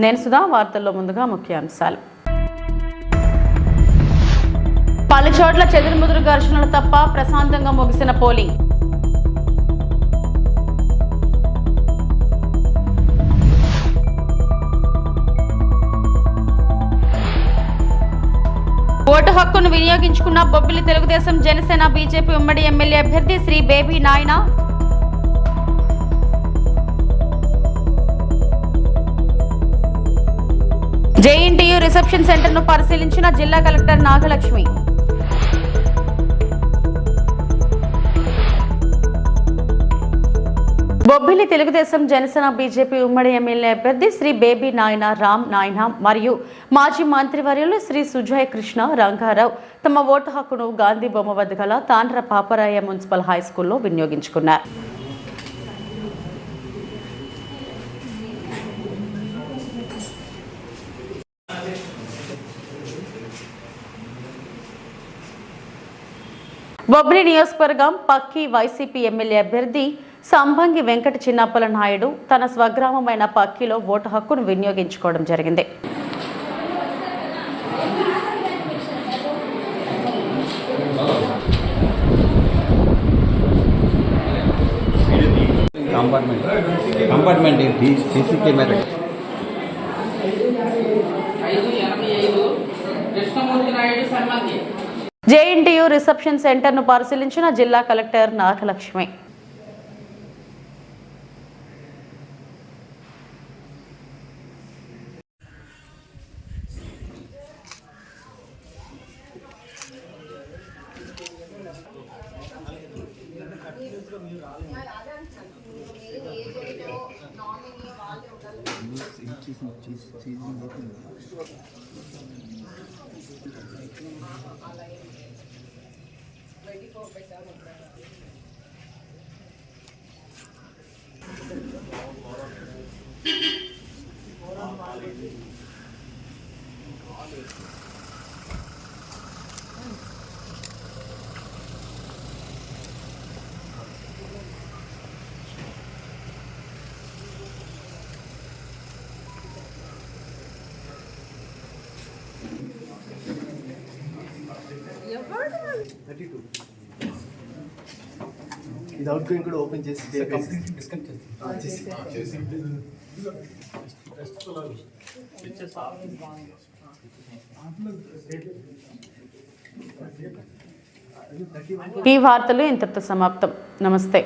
నేను సుధా. వార్తల్లో ముందుగా ముఖ్యాంశాలు. పలు చోట్ల చెదురుముదురు ఘర్షణలు తప్ప ప్రశాంతంగా ముగిసిన పోలింగ్. ఓటు హక్కును వినియోగించుకున్న బొబ్బిలి తెలుగుదేశం జనసేన బీజేపీ ఉమ్మడి ఎమ్మెల్యే అభ్యర్థి శ్రీ బేబీ నాయన. జేఎన్టీయూ రిసెప్షన్ సెంటర్ ను పరిశీలించిన జిల్లా కలెక్టర్ నాగలక్ష్మి. బొబ్బిలి తెలుగుదేశం జనసేన బీజేపీ ఉమ్మడి ఎమ్మెల్యే అభ్యర్థి శ్రీ బేబీ నాయన రామ్ నాయన మరియు మాజీ మంత్రివర్యులు శ్రీ సుజయ్ కృష్ణ రంగారావు తమ ఓటు హక్కును గాంధీ బొమ్మ వద్ద గల తాండ్ర పాపరాయ మున్సిపల్ హై స్కూల్లో వినియోగించుకున్నారు. బొబ్బిలి నియోజకవర్గం పక్కి వైసీపీ ఎమ్మెల్యే అభ్యర్థి సంబంగి వెంకట చిన్నప్పల నాయుడు తన స్వగ్రామమైన పక్కిలో ఓటు హక్కును వినియోగించుకోవడం జరిగింది. జేఎన్టీయూ రిసెప్షన్ సెంటర్ ను పరిశీలించిన జిల్లా కలెక్టర్ నాగలక్ష్మి. ఇది అవుట్ గోయింగ్ కూడా ఓపెన్ చేసి ఈ వార్తలు ఇంతటితో సమాప్తం. నమస్తే.